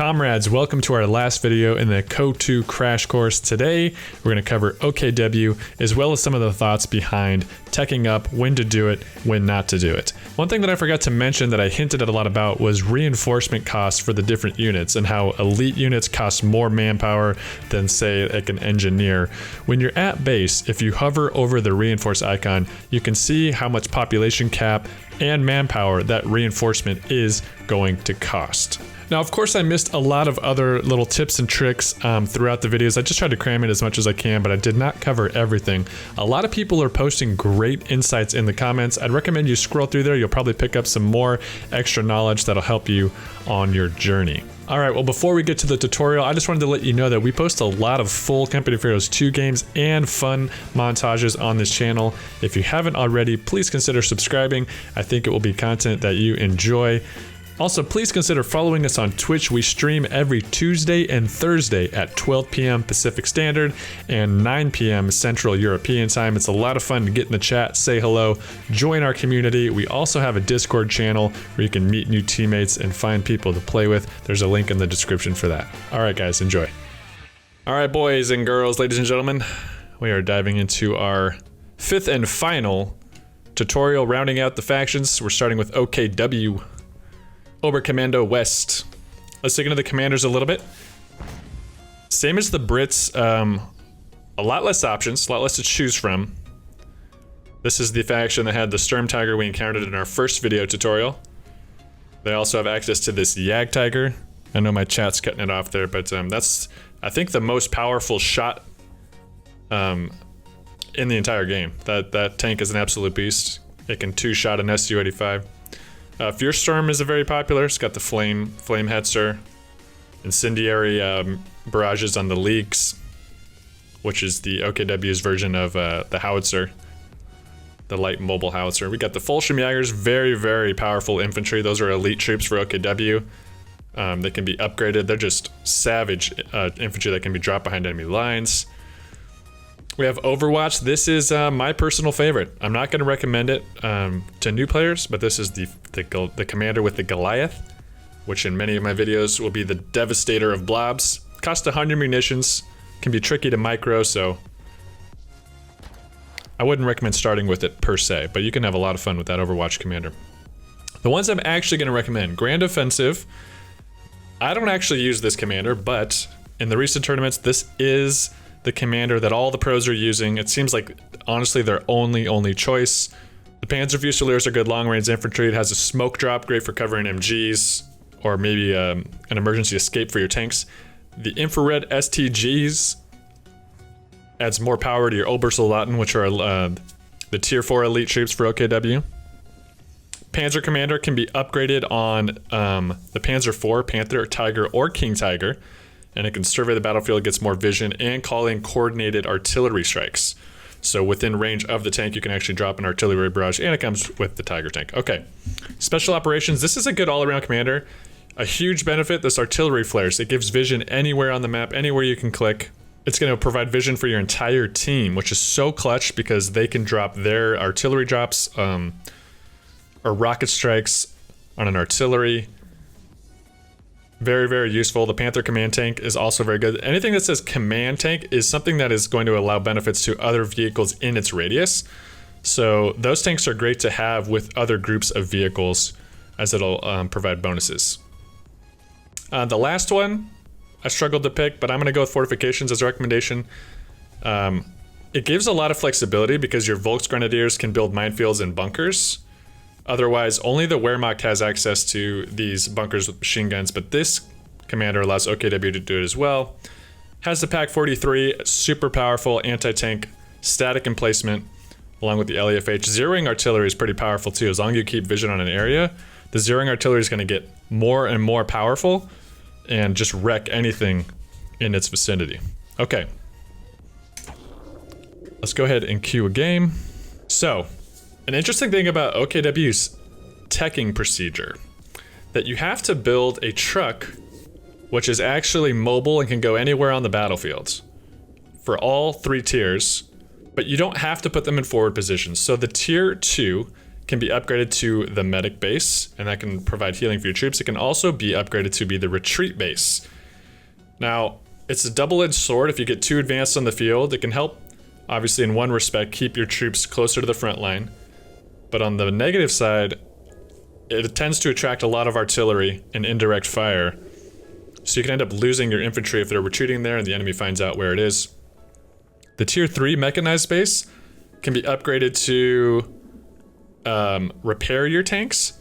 Comrades, welcome to our last video in the KO2 crash course. Today, we're going to cover OKW as well as some of the thoughts behind teching up, when to do it, when not to do it. One thing that I forgot to mention that I hinted at a lot about was reinforcement costs for the different units and how elite units cost more manpower than, say, like an engineer. When you're at base, if you hover over the reinforce icon, you can see how much population cap and manpower that reinforcement is going to cost. Now, of course, I missed a lot of other little tips and tricks throughout the videos. I just tried to cram in as much as I can, but I did not cover everything. A lot of people are posting great insights in the comments. I'd recommend you scroll through there. You'll probably pick up some more extra knowledge that'll help you on your journey. All right, well, before we get to the tutorial, I just wanted to let you know that we post a lot of full Company of Heroes 2 games and fun montages on this channel. If you haven't already, please consider subscribing. I think it will be content that you enjoy. Also, please consider following us on Twitch. We stream every Tuesday and Thursday at 12 p.m. Pacific Standard and 9 p.m. Central European Time. It's a lot of fun to get in the chat, say hello, join our community. We also have a Discord channel where you can meet new teammates and find people to play with. There's a link in the description for that. All right, guys, enjoy. All right, boys and girls, ladies and gentlemen, we are diving into our fifth and final tutorial, rounding out the factions. We're starting with OKW. Oberkommando West. Let's dig into the commanders a little bit. Same as the Brits, a lot less options, a lot less to choose from. This is the faction that had the Sturmtiger we encountered in our first video tutorial. They also have access to this Jagdtiger. I know my chat's cutting it off there, but that's, I think, the most powerful shot in the entire game. That tank is an absolute beast. It can two-shot an Su-85. Fierstorm is a very popular. It's got the flame hetzer, incendiary barrages on the leaks, which is the OKW's version of the howitzer, the light mobile howitzer. We got the Fallschirmjägers, very, very powerful infantry. Those are elite troops for OKW. They can be upgraded. They're just savage infantry that can be dropped behind enemy lines. We have Overwatch. This is my personal favorite. I'm not going to recommend it to new players, but this is the commander with the Goliath, which in many of my videos will be the devastator of blobs. Costs 100 munitions, can be tricky to micro, so I wouldn't recommend starting with it per se, but you can have a lot of fun with that Overwatch commander. The ones I'm actually going to recommend, Grand Offensive. I don't actually use this commander, but in the recent tournaments, this is the commander that all the pros are using. It seems like, honestly, their only choice. The Panzer Fusiliers are good long-range infantry. It has a smoke drop, great for covering MGs, or maybe an emergency escape for your tanks. The infrared STGs adds more power to your Obersoldaten, which are the tier 4 elite troops for OKW. Panzer Commander can be upgraded on the Panzer IV, Panther, Tiger, or King Tiger, and it can survey the battlefield, gets more vision, and call in coordinated artillery strikes. So within range of the tank, you can actually drop an artillery barrage, and it comes with the Tiger tank. Okay, Special Operations. This is a good all-around commander. A huge benefit, this artillery flares. It gives vision anywhere on the map, anywhere you can click. It's going to provide vision for your entire team, which is so clutch because they can drop their artillery drops or rocket strikes on an artillery. Very, very useful. The Panther command tank is also very good. Anything that says command tank is something that is going to allow benefits to other vehicles in its radius. So those tanks are great to have with other groups of vehicles, as it'll provide bonuses. The last one I struggled to pick, but I'm going to go with Fortifications as a recommendation. It gives a lot of flexibility because your Volksgrenadiers can build minefields and bunkers. Otherwise, only the Wehrmacht has access to these bunkers with machine guns, but this commander allows OKW to do it as well. Has the PaK-43, super powerful anti-tank static emplacement, along with the LEFH. Zeroing artillery is pretty powerful too. As long as you keep vision on an area, the zeroing artillery is going to get more and more powerful and just wreck anything in its vicinity. Okay. Let's go ahead and queue a game. So, an interesting thing about OKW's teching procedure, that you have to build a truck which is actually mobile and can go anywhere on the battlefield for all 3 tiers, but you don't have to put them in forward positions. So the tier 2 can be upgraded to the medic base, and that can provide healing for your troops. It can also be upgraded to be the retreat base. Now, it's a double-edged sword. If you get too advanced on the field, it can help, obviously in one respect, keep your troops closer to the front line. But on the negative side, it tends to attract a lot of artillery and indirect fire. So you can end up losing your infantry if they're retreating there and the enemy finds out where it is. The tier 3 mechanized base can be upgraded to repair your tanks.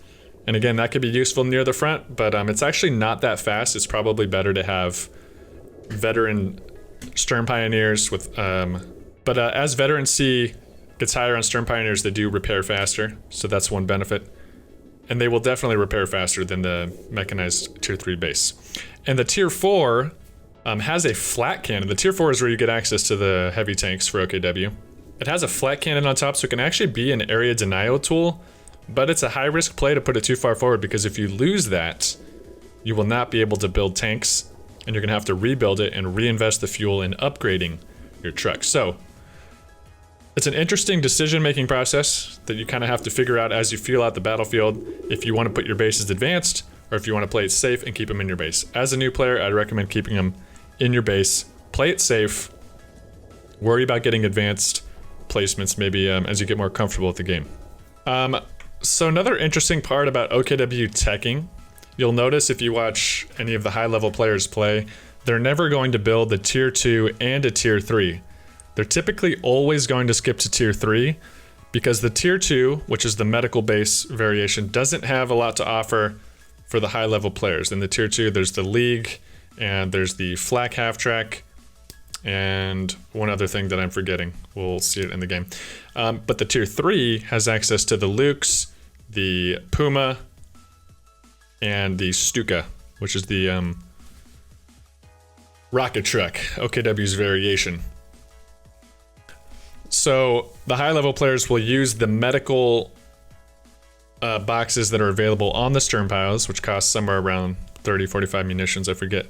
And again, that could be useful near the front, but it's actually not that fast. It's probably better to have veteran Sturm Pioneers with... But as Veteran C gets higher on Sturm Pioneers, they do repair faster. So that's one benefit. And they will definitely repair faster than the mechanized tier 3 base. And the tier 4 has a flat cannon. The tier 4 is where you get access to the heavy tanks for OKW. It has a flat cannon on top, so it can actually be an area denial tool, but it's a high risk play to put it too far forward, because if you lose that, you will not be able to build tanks, and you're gonna have to rebuild it and reinvest the fuel in upgrading your trucks. So it's an interesting decision-making process that you kind of have to figure out as you feel out the battlefield, if you want to put your bases advanced, or if you want to play it safe and keep them in your base. As a new player, I'd recommend keeping them in your base. Play it safe. Worry about getting advanced placements maybe as you get more comfortable with the game. So another interesting part about OKW teching, you'll notice if you watch any of the high-level players play, they're never going to build the tier 2 and a tier 3. They're typically always going to skip to tier 3 because the tier 2, which is the medical base variation, doesn't have a lot to offer for the high-level players. In the tier 2, there's the League, and there's the Flak half-track, and one other thing that I'm forgetting. We'll see it in the game. But the tier 3 has access to the Lukes, the Puma, and the Stuka, which is the rocket truck, OKW's variation. So the high-level players will use the medical boxes that are available on the Sturm piles, which cost somewhere around 30, 45 munitions, I forget.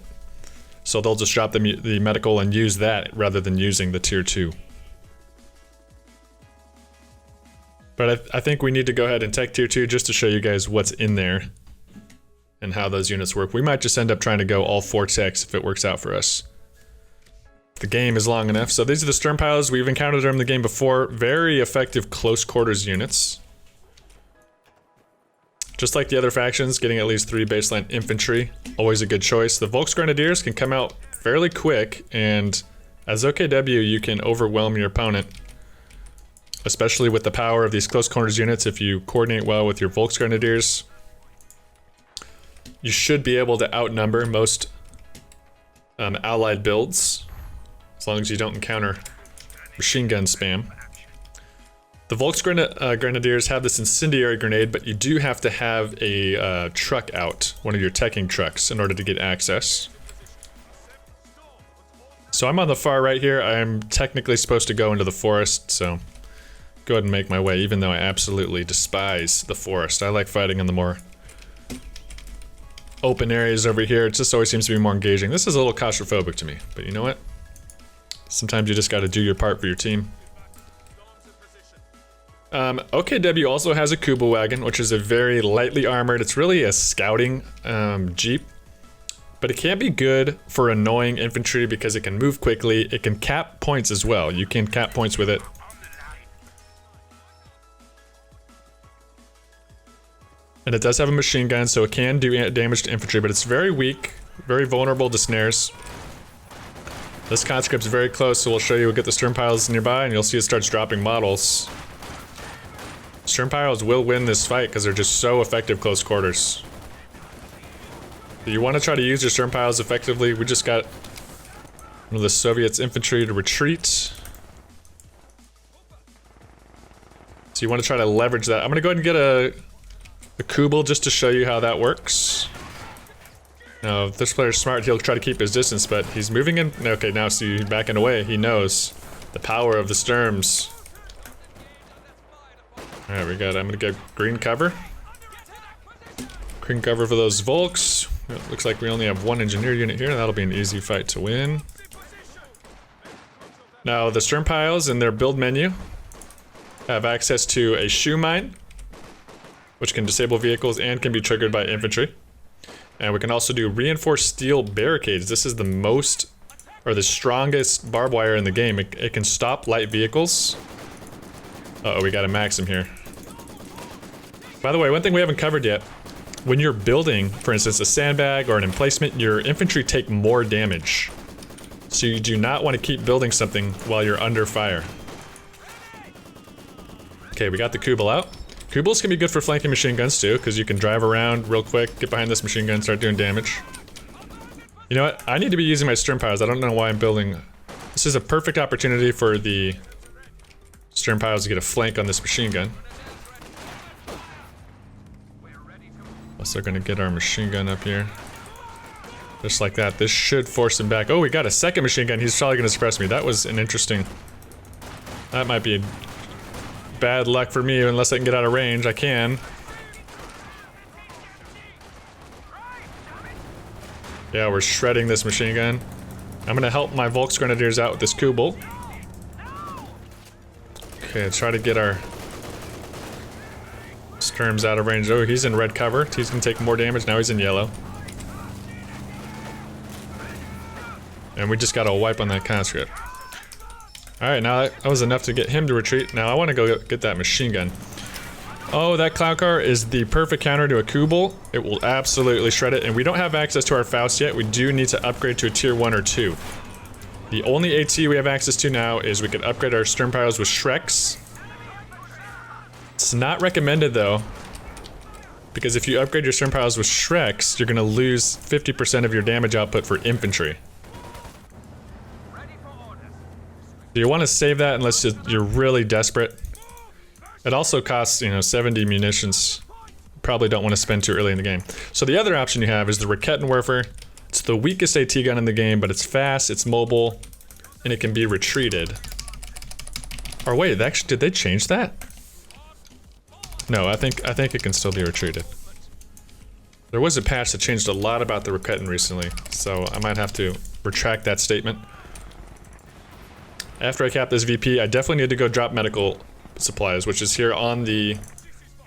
So they'll just drop the medical and use that rather than using the tier 2. But I think we need to go ahead and tech tier 2 just to show you guys what's in there and how those units work. We might just end up trying to go all 4 techs if it works out for us. The game is long enough. So these are the Sturm piles. We've encountered them in the game before. Very effective close quarters units. Just like the other factions, getting at least 3 baseline infantry, always a good choice. The Volksgrenadiers can come out fairly quick, and as OKW, you can overwhelm your opponent, especially with the power of these close quarters units. If you coordinate well with your Volksgrenadiers, you should be able to outnumber most allied builds, as long as you don't encounter machine gun spam. The Volksgrenadiers have this incendiary grenade, but you do have to have a truck out, one of your teching trucks, in order to get access. So I'm on the far right here. I'm technically supposed to go into the forest, so go ahead and make my way, even though I absolutely despise the forest. I like fighting in the more open areas over here. It just always seems to be more engaging. This is a little claustrophobic to me, but you know what? Sometimes you just got to do your part for your team. OKW also has a Kuba wagon, which is a very lightly armored, it's really a scouting jeep, but it can be good for annoying infantry because it can move quickly. It can cap points as well. You can cap points with it. And it does have a machine gun, so it can do damage to infantry, but it's very weak, very vulnerable to snares. This conscript's very close, so we'll show you. We'll get the Sturm piles nearby, and you'll see it starts dropping models. Sturm piles will win this fight because they're just so effective close quarters. If you want to try to use your Sturm piles effectively, we just got one of the Soviets' infantry to retreat. So you want to try to leverage that. I'm going to go ahead and get a Kubel just to show you how that works. Now, if this player's smart, he'll try to keep his distance, but he's moving in. Okay, now see, he's backing away. He knows the power of the Sturms. Alright, I'm gonna get green cover. Green cover for those Volks. It looks like we only have 1 engineer unit here. That'll be an easy fight to win. Now, the Sturm piles in their build menu have access to a shoe mine, which can disable vehicles and can be triggered by infantry. And we can also do reinforced steel barricades. This is the most, or the strongest barbed wire in the game. It can stop light vehicles. Uh-oh, we got a Maxim here. By the way, one thing we haven't covered yet, when you're building, for instance, a sandbag or an emplacement, your infantry take more damage. So you do not want to keep building something while you're under fire. Okay, we got the Kubel out. Kubels can be good for flanking machine guns too, because you can drive around real quick, get behind this machine gun, start doing damage. You know what? I need to be using my Sturmpiles. I don't know why I'm building. This is a perfect opportunity for the Sturmpiles to get a flank on this machine gun. Also gonna get our machine gun up here. Just like that. This should force him back. Oh, we got a second machine gun. He's probably gonna suppress me. That was an interesting... That might be bad luck for me unless I can get out of range. I can. Yeah, we're shredding this machine gun. I'm gonna help my Volksgrenadiers out with this Kubel. Okay, let's try to get our Sturms out of range. Oh, he's in red cover. He's gonna take more damage. Now he's in yellow. And we just got a wipe on that conscript. Alright, now that was enough to get him to retreat. Now I want to go get that machine gun. Oh, that clown car is the perfect counter to a Kubel. It will absolutely shred it. And we don't have access to our Faust yet. We do need to upgrade to a tier 1 or 2. The only AT we have access to now is we could upgrade our Sturmpiles with Shreks. It's not recommended though, because if you upgrade your Sturmpiles with Shreks, you're going to lose 50% of your damage output for infantry. So you want to save that unless you're really desperate. It also costs, you know, 70 munitions. Probably don't want to spend too early in the game. So the other option you have is the Raketenwerfer. It's the weakest AT gun in the game, but it's fast, it's mobile, and it can be retreated. Or wait, actually, did they change that? No, I think it can still be retreated. There was a patch that changed a lot about the Raketen recently, so I might have to retract that statement. After I cap this VP, I definitely need to go drop medical supplies, which is here on the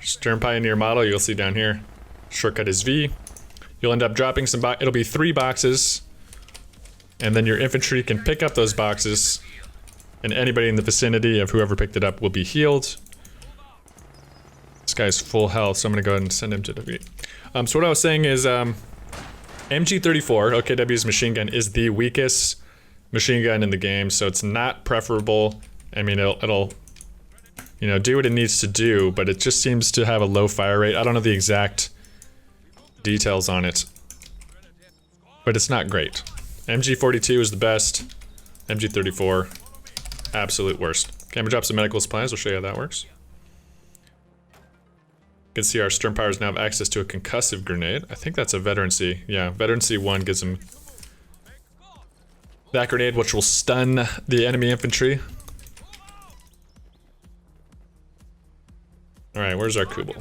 Sturm Pioneer model. You'll see down here. Shortcut is V. You'll end up dropping some it'll be 3 boxes, and then your infantry can pick up those boxes, and anybody in the vicinity of whoever picked it up will be healed. This guy's full health, so I'm gonna go ahead and send him to defeat. So what I was saying is, MG34, OKW's machine gun, is the weakest machine gun in the game, so it's not preferable. I mean, it'll you know, do what it needs to do, but it just seems to have a low fire rate. I don't know the exact details on it, but it's not great. MG42 is the best. MG34, absolute worst. Okay, I'm gonna drop some medical supplies. We'll show you how that works. You can see our Sturmpowers now have access to a concussive grenade. I think that's a Veterancy. Yeah, Veterancy 1 gives them that grenade, which will stun the enemy infantry. Alright, where's our Kubel?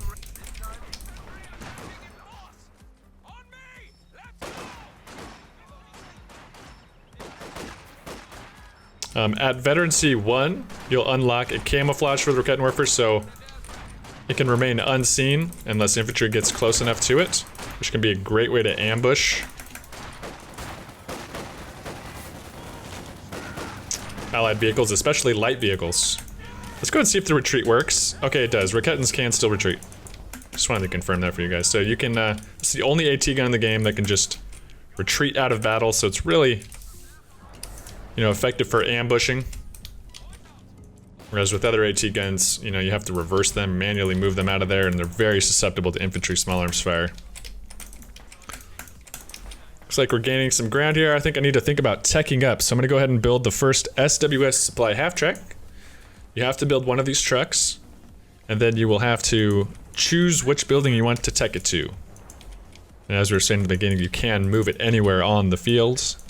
At Veterancy 1, you'll unlock a camouflage for the Raketenwerfer, so it can remain unseen unless infantry gets close enough to it, which can be a great way to ambush allied vehicles, especially light vehicles. Let's go and see if the retreat works. Okay, it does. Raketens can still retreat. Just wanted to confirm that for you guys. So you can, it's the only AT gun in the game that can just retreat out of battle, so it's really, you know, effective for ambushing. Whereas with other AT guns, you know, you have to reverse them, manually move them out of there, and they're very susceptible to infantry small arms fire. Looks like we're gaining some ground here. I think I need to think about teching up, so I'm gonna go ahead and build the first SWS supply half-track. You have to build one of these trucks, and then you will have to choose which building you want to tech it to. And as we were saying at the beginning, you can move it anywhere on the fields.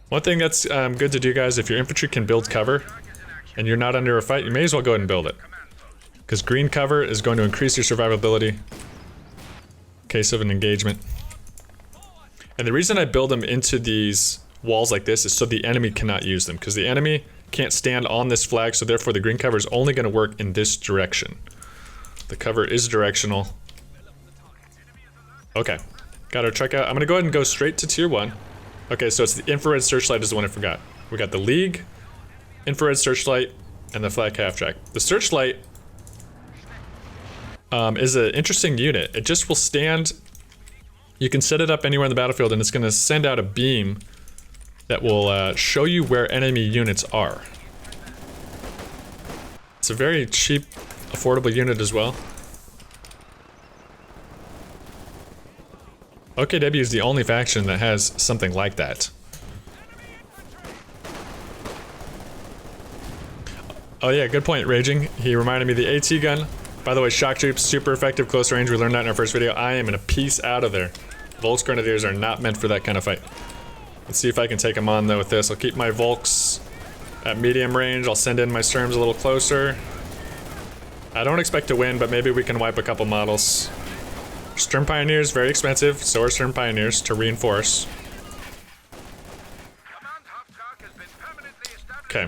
One thing that's good to do, guys, if your infantry can build cover, and you're not under a fight, you may as well go ahead and build it. Because green cover is going to increase your survivability in case of an engagement. And the reason I build them into these walls like this is so the enemy cannot use them, because the enemy can't stand on this flag, so therefore the green cover is only going to work in this direction. The cover is directional. Okay, got our truck out. I'm gonna go ahead and go straight to tier 1. Okay, so it's the infrared searchlight is the one I forgot. We got the League, infrared searchlight, and the flak half-track. The searchlight is an interesting unit. It just will stand. You can set it up anywhere in the battlefield, and it's gonna send out a beam that will show you where enemy units are. It's a very cheap, affordable unit as well. OKW is the only faction that has something like that. Oh yeah, good point, Raging. He reminded me of the AT gun. By the way, shock troops, super effective close range. We learned that in our first video. I am in a piece out of there. Volks Grenadiers are not meant for that kind of fight. Let's see if I can take them on though with this. I'll keep my Volks at medium range. I'll send in my Sturms a little closer. I don't expect to win, but maybe we can wipe a couple models. Sturm Pioneers, very expensive. So are Sturm Pioneers to reinforce. Okay.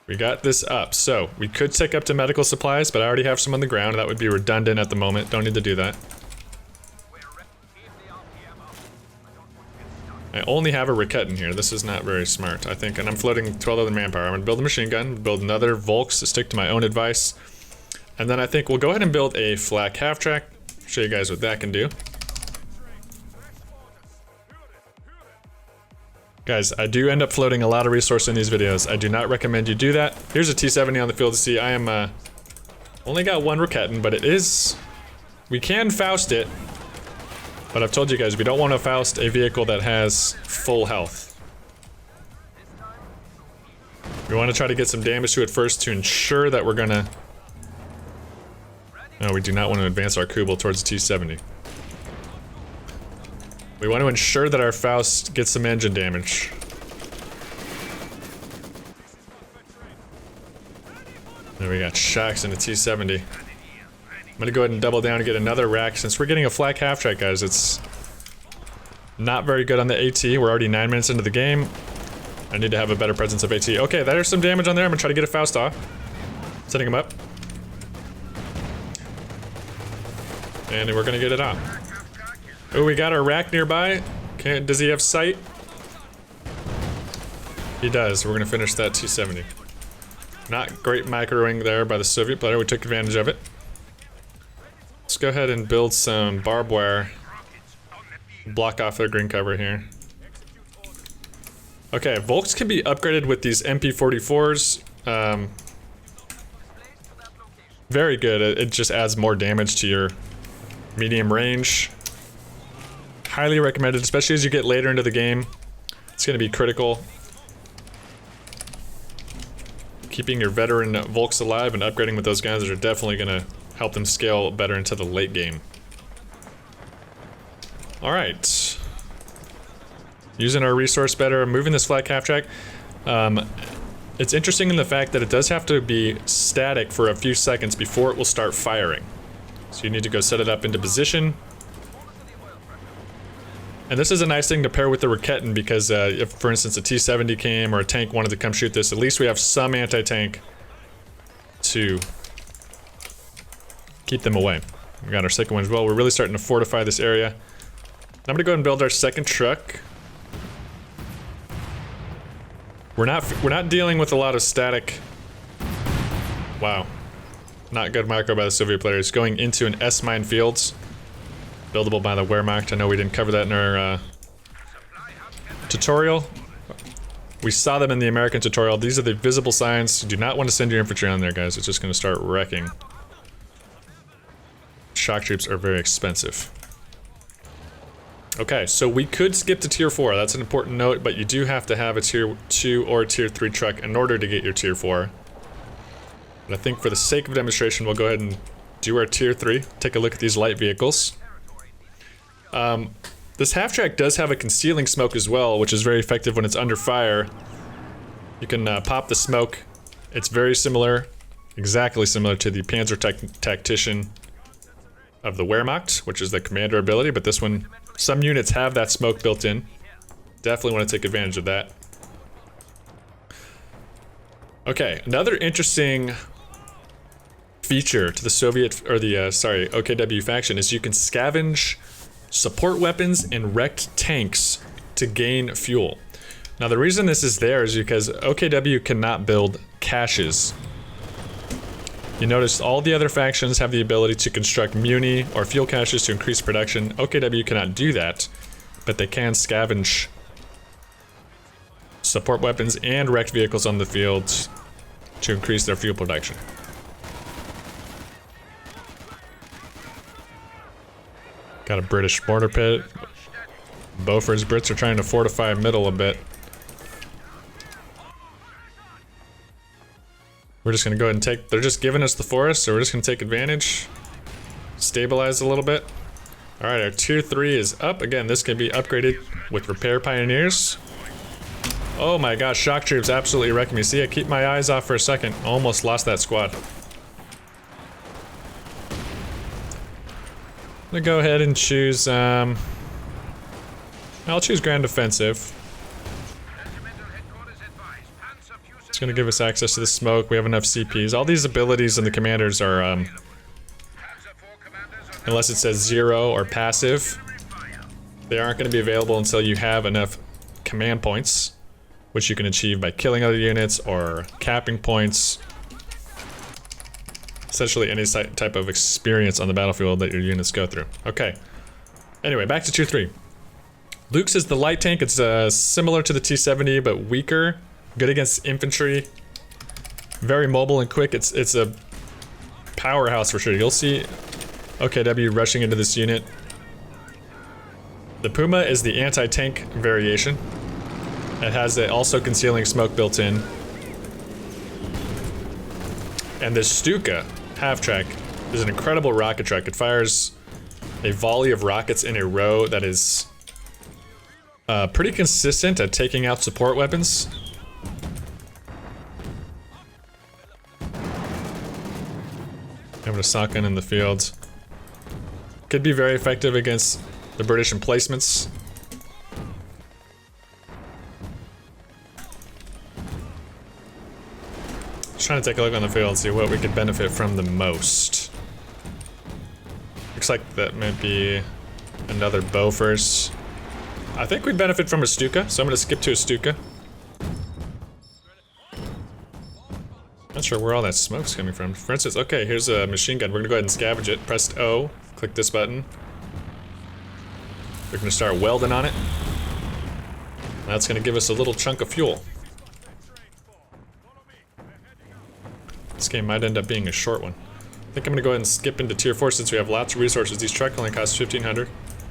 We got this up. So we could take up to medical supplies, but I already have some on the ground. That would be redundant at the moment. Don't need to do that. I only have a Raketen in here. This is not very smart, I think. And I'm floating 12 other manpower. I'm going to build a machine gun, build another Volks to stick to my own advice. And then I think we'll go ahead and build a flak half-track. Show you guys what that can do. Guys, I do end up floating a lot of resource in these videos. I do not recommend you do that. Here's a T-70 on the field to see. I am, only got one Raketen, but it is... We can Faust it. But I've told you guys, we don't want to Faust a vehicle that has full health. We want to try to get some damage to it first to ensure that we're gonna... No, we do not want to advance our Kubel towards the T-70. We want to ensure that our Faust gets some engine damage. There we got shocks in the T-70. I'm gonna go ahead and double down and get another rack. Since we're getting a flak half-track, guys, it's not very good on the AT. We're already 9 minutes into the game. I need to have a better presence of AT. Okay, there's some damage on there. I'm gonna try to get a Faust off. Setting him up. And we're gonna get it off. Oh, we got our rack nearby. Does he have sight? He does. We're gonna finish that T-70. Not great microing there by the Soviet player. We took advantage of it. Let's go ahead and build some barbed wire. Block off their green cover here. Okay, Volks can be upgraded with these MP44s. Very good. It just adds more damage to your medium range. Highly recommended, especially as you get later into the game. It's going to be critical. Keeping your veteran Volks alive and upgrading with those guys are definitely going to help them scale better into the late game. Alright. Using our resource better, moving this flak half-track. It's interesting in the fact that it does have to be static for a few seconds before it will start firing. So you need to go set it up into position. And this is a nice thing to pair with the Raketen because if, for instance, a T-70 came or a tank wanted to come shoot this, at least we have some anti-tank to keep them away. We got our second one as well. We're really starting to fortify this area. I'm gonna go ahead and build our second truck. We're not dealing with a lot of static. Wow. Not good micro by the Soviet players. Going into an S-mine fields. Buildable by the Wehrmacht. I know we didn't cover that in our tutorial. We saw them in the American tutorial. These are the visible signs. You do not want to send your infantry on there, guys. It's just going to start wrecking. Shock troops are very expensive. Okay, so we could skip to tier 4. That's an important note, but you do have to have a tier 2 or tier 3 truck in order to get your tier 4. But I think for the sake of demonstration, we'll go ahead and do our tier 3. Take a look at these light vehicles. This half-track does have a concealing smoke as well, which is very effective when it's under fire. You can pop the smoke. It's very similar, exactly similar to the Panzer Tactician of the Wehrmacht, which is the commander ability, but this one, some units have that smoke built in. Definitely want to take advantage of that. Okay, another interesting feature to the Soviet, or the, OKW faction is you can scavenge support weapons and wrecked tanks to gain fuel. Now the reason this is there is because OKW cannot build caches. You notice all the other factions have the ability to construct muni or fuel caches to increase production. OKW cannot do that, but they can scavenge support weapons and wrecked vehicles on the field to increase their fuel production. Got a British mortar pit. Beaufort's Brits are trying to fortify middle a bit. We're just gonna go ahead and take, they're just giving us the forest, so we're just gonna take advantage. Stabilize a little bit. Alright, our tier 3 is up. Again, this can be upgraded with repair pioneers. Oh my gosh, shock troops absolutely wrecking me. See, I keep my eyes off for a second. Almost lost that squad. I'm gonna go ahead and choose, I'll choose Grand Offensive. It's gonna give us access to the smoke. We have enough CPs. All these abilities and the commanders are, unless it says 0 or passive, they aren't gonna be available until you have enough command points, which you can achieve by killing other units or capping points. Essentially any type of experience on the battlefield that your units go through. Okay. Anyway, back to tier 3. Luke's is the light tank. It's similar to the T-70, but weaker. Good against infantry. Very mobile and quick. It's a powerhouse for sure. You'll see OKW rushing into this unit. The Puma is the anti-tank variation. It has also concealing smoke built in. And the Stuka half-track is an incredible rocket track. It fires a volley of rockets in a row that is pretty consistent at taking out support weapons. Having a shotgun in the field. Could be very effective against the British emplacements. Just trying to take a look on the field and see what we could benefit from the most. Looks like that might be another Beaufort's. I think we'd benefit from a Stuka, so I'm gonna skip to a Stuka. Not sure where all that smoke's coming from. For instance, okay, here's a machine gun. We're gonna go ahead and scavenge it. Press O, click this button. We're gonna start welding on it. That's gonna give us a little chunk of fuel. This game might end up being a short one. I think I'm gonna go ahead and skip into tier 4 since we have lots of resources. These trucks only cost 1,500,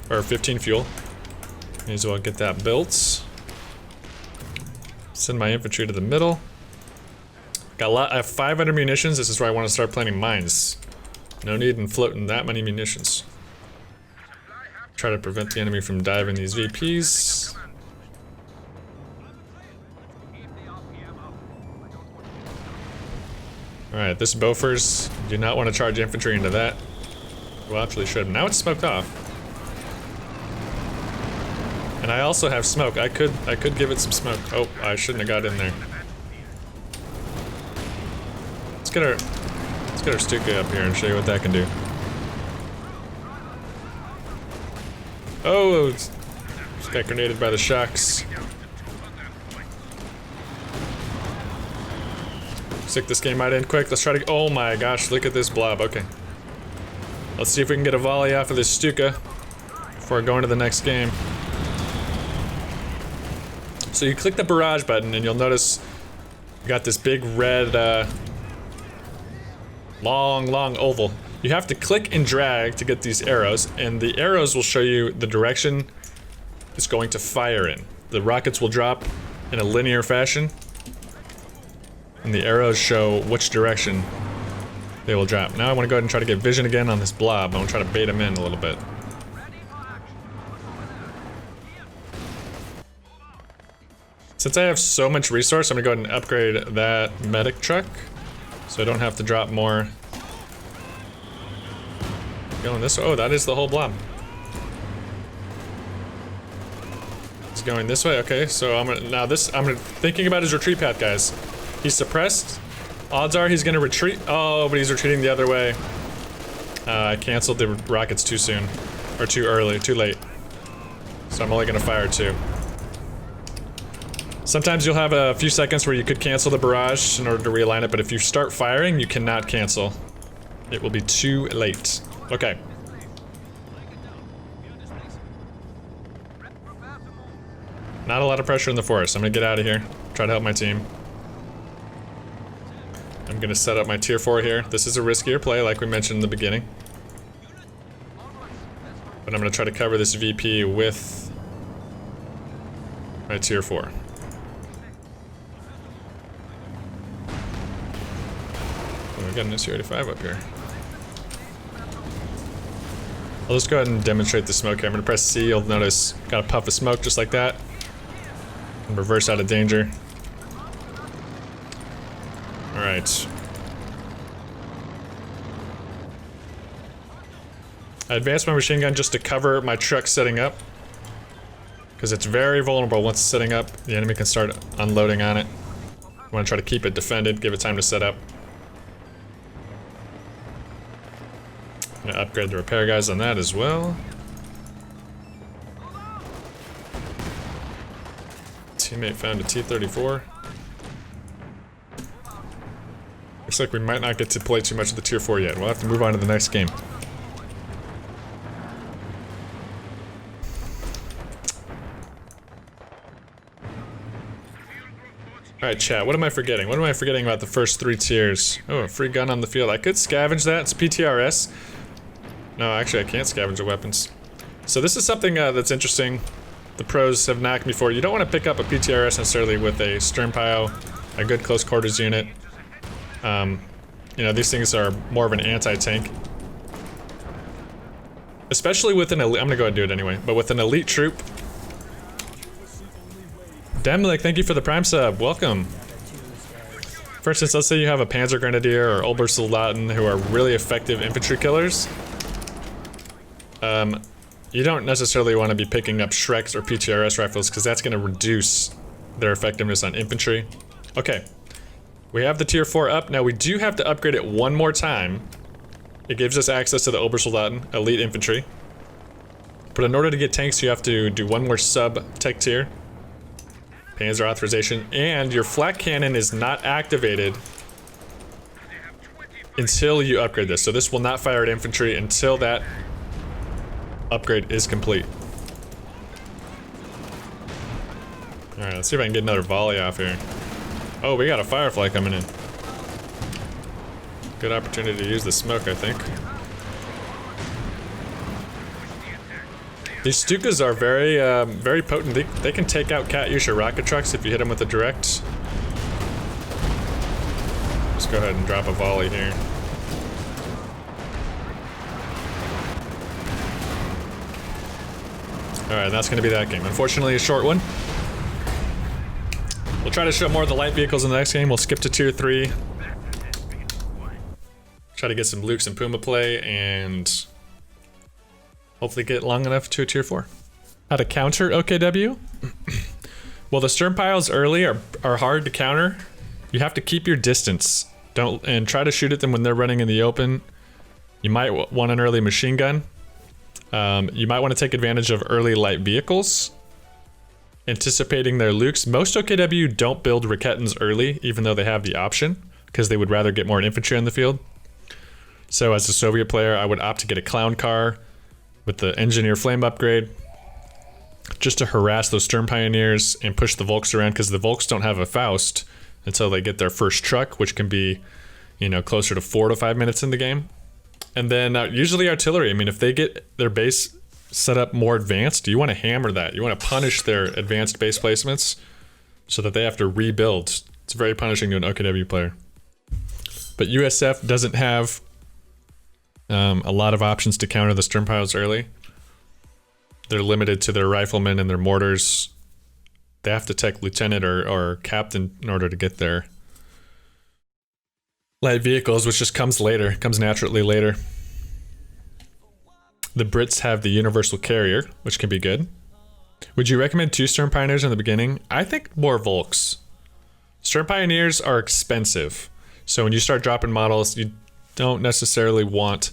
or 15 fuel. May as well get that built. Send my infantry to the middle. I have 500 munitions. This is where I want to start planting mines. No need in floating that many munitions. Try to prevent the enemy from diving these VPs. Alright, this Beaufort's, do not want to charge infantry into that. Well, actually should. Now it's smoked off. And I also have smoke. I could give it some smoke. Oh, I shouldn't have got in there. Let's get our Stuka up here and show you what that can do. Oh, just got grenaded by the shocks. Looks like this game might end quick. Let's try to. Oh my gosh, look at this blob. Okay. Let's see if we can get a volley off of this Stuka before going to the next game. So you click the barrage button and you'll notice you got this big red, long oval. You have to click and drag to get these arrows, and the arrows will show you the direction it's going to fire in. The rockets will drop in a linear fashion, and the arrows show which direction they will drop. Now I want to go ahead and try to get vision again on this blob. I want to try to bait him in a little bit. Since I have so much resource, I'm gonna go ahead and upgrade that medic truck, so I don't have to drop more. Going this way. Oh, that is the whole blob. It's going this way. Okay, so I'm gonna thinking about his retreat path, guys. He's suppressed. Odds are he's gonna retreat. Oh, but he's retreating the other way. I canceled the rockets too soon. Or too early, too late. So I'm only gonna fire 2. Sometimes you'll have a few seconds where you could cancel the barrage in order to realign it, but if you start firing, you cannot cancel. It will be too late. Okay. Not a lot of pressure in the forest. I'm gonna get out of here. Try to help my team. I'm gonna set up my tier 4 here. This is a riskier play, like we mentioned in the beginning. But I'm gonna try to cover this VP with my tier 4. Oh, we got an SU-85 up here. I'll just go ahead and demonstrate the smoke here. I'm gonna press C, you'll notice got a puff of smoke just like that. And reverse out of danger. Alright. I advanced my machine gun just to cover my truck setting up. Because it's very vulnerable once it's setting up. The enemy can start unloading on it. I want to try to keep it defended, give it time to set up. I'm gonna upgrade the repair guys on that as well. Teammate found a T-34. Looks like we might not get to play too much of the tier 4 yet. We'll have to move on to the next game. Alright, chat, what am I forgetting? What am I forgetting about the first 3 tiers? Oh, a free gun on the field. I could scavenge that. It's PTRS. No, actually, I can't scavenge the weapons. So this is something that's interesting. The pros have knocked me for. You don't want to pick up a PTRS necessarily with a stern pile, a good close quarters unit. You know, these things are more of an anti-tank. Especially with an elite, I'm gonna go ahead and do it anyway, but with an elite troop. Demlik, thank you for the Prime sub, welcome. For instance, let's say you have a Panzer Grenadier or Obersoldaten who are really effective infantry killers. You don't necessarily want to be picking up Shreks or PTRS rifles because that's gonna reduce their effectiveness on infantry. Okay. We have the tier 4 up. Now we do have to upgrade it one more time. It gives us access to the Obersoldaten, elite infantry. But in order to get tanks, you have to do one more sub-tech tier. Panzer authorization. And your flak cannon is not activated until you upgrade this. So this will not fire at infantry until that upgrade is complete. Alright, let's see if I can get another volley off here. Oh, we got a Firefly coming in. Good opportunity to use the smoke, I think. These Stukas are very, very potent. They can take out Katyusha rocket trucks if you hit them with a direct. Let's go ahead and drop a volley here. Alright, that's gonna be that game. Unfortunately, a short one. We'll try to show more of the light vehicles in the next game. We'll skip to tier 3. Try to get some Lukes and Puma play and hopefully get long enough to a tier 4. How to counter OKW? Well, the stern piles early are hard to counter. You have to keep your distance. And try to shoot at them when they're running in the open. You might want an early machine gun. You might want to take advantage of early light vehicles. Anticipating their Lukes. Most OKW don't build Raketans early, even though they have the option, because they would rather get more infantry in the field. So as a Soviet player, I would opt to get a clown car with the engineer flame upgrade, just to harass those stern pioneers and push the Volks around, because the Volks don't have a Faust until they get their first truck, which can be, you know, closer to 4 to 5 minutes in the game. And then usually artillery. I mean, if they get their base set up more advanced, you want to hammer that. You want to punish their advanced base placements so that they have to rebuild. It's very punishing to an OKW player. But USF doesn't have a lot of options to counter the stern piles early. They're limited to their riflemen and their mortars. They have to take lieutenant or captain in order to get their light vehicles, which just comes later, comes naturally later. The Brits have the universal carrier, which can be good. Would you recommend 2 stern pioneers in the beginning? I think more Volks. Stern pioneers are expensive. So when you start dropping models, you don't necessarily want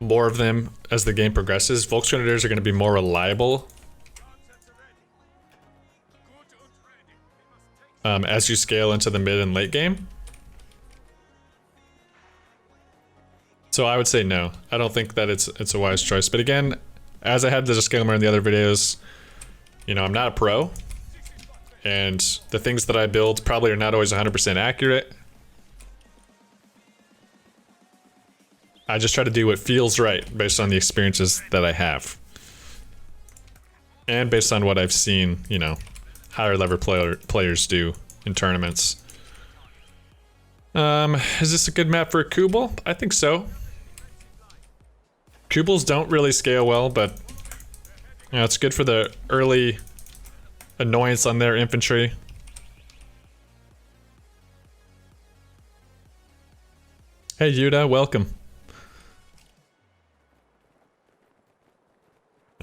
more of them as the game progresses. Volksgrenadiers are going to be more reliable as you scale into the mid and late game. So I would say no. I don't think that it's a wise choice. But again, as I had the disclaimer in the other videos, you know, I'm not a pro. And the things that I build probably are not always 100% accurate. I just try to do what feels right based on the experiences that I have. And based on what I've seen, you know, higher level players do in tournaments. Is this a good map for a Kubel? I think so. Kubels don't really scale well, but you know, it's good for the early annoyance on their infantry. Hey Yuda, welcome.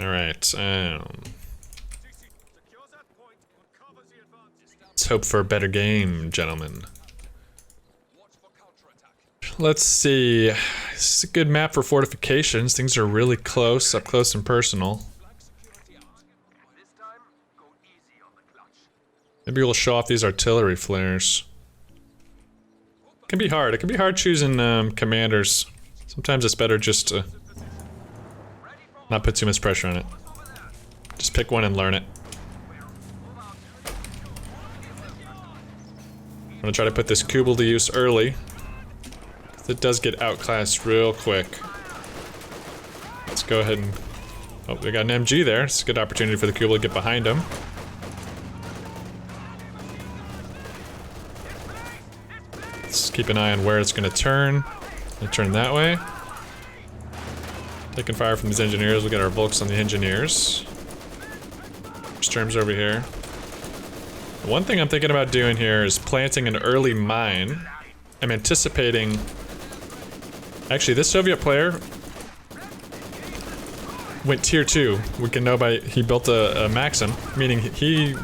Alright, let's hope for a better game, gentlemen. Let's see. This is a good map for fortifications. Things are really close, up close and personal. Maybe we'll show off these artillery flares. It can be hard. It can be hard choosing commanders. Sometimes it's better just to not put too much pressure on it. Just pick one and learn it. I'm gonna try to put this Kubel to use early. It does get outclassed real quick. Let's go ahead and... Oh, we got an MG there. It's a good opportunity for the Kubel to get behind him. Let's keep an eye on where it's gonna turn. It'll turn that way. Taking fire from these engineers. We'll get our Volks on the engineers. Sturm's over here. One thing I'm thinking about doing here is planting an early mine. I'm anticipating... Actually, this Soviet player went tier 2. We can know by he built a Maxim, meaning he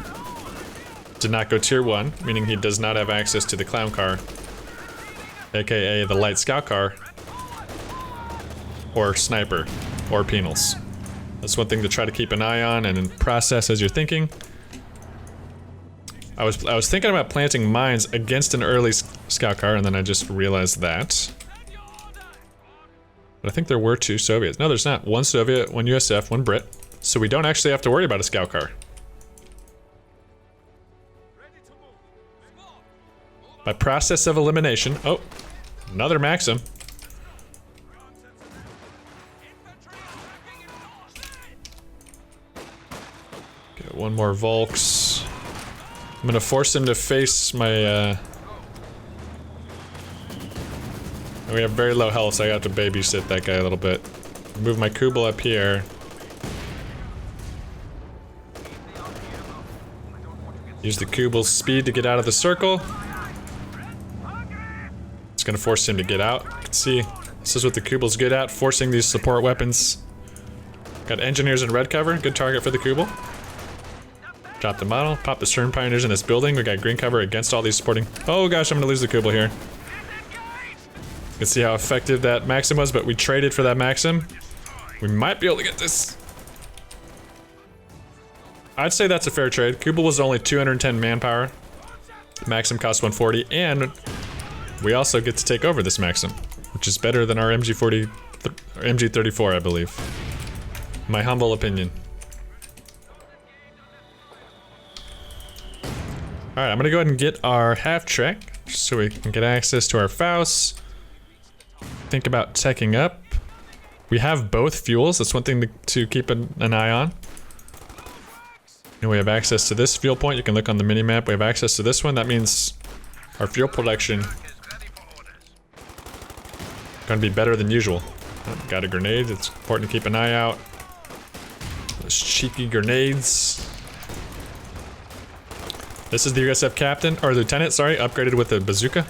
did not go tier 1, meaning he does not have access to the clown car, aka the light scout car, or sniper, or penals. That's one thing to try to keep an eye on and process as you're thinking. I was thinking about planting mines against an early scout car, and then I just realized that. But I think there were 2 Soviets. No, there's not. 1 Soviet, 1 USF, 1 Brit. So we don't actually have to worry about a scout car. By process of elimination... Oh, another Maxim. Get 1 more Volks. I'm gonna force him to face my, We have very low health, so I have to babysit that guy a little bit. Move my Kubel up here. Use the Kubel's speed to get out of the circle. It's gonna force him to get out. You can see, this is what the Kubel's good at, forcing these support weapons. Got engineers in red cover, good target for the Kubel. Drop the model, pop the Sturm Pioneers in this building. We got green cover against all these supporting... Oh gosh, I'm gonna lose the Kubel here. You can see how effective that Maxim was, but we traded for that Maxim. We might be able to get this. I'd say that's a fair trade. Kubel was only 210 manpower. Maxim cost 140, and we also get to take over this Maxim, which is better than our MG40, or MG34, I believe. My humble opinion. Alright, I'm gonna go ahead and get our half-track, so we can get access to our Faust. Think about teching up. We have both fuels, that's one thing to keep an eye on. And we have access to this fuel point. You can look on the mini-map. We have access to this one. That means our fuel production gonna be better than usual. Oh, got a grenade. It's important to keep an eye out. Those cheeky grenades. This is the USF captain, or lieutenant, sorry, upgraded with a bazooka.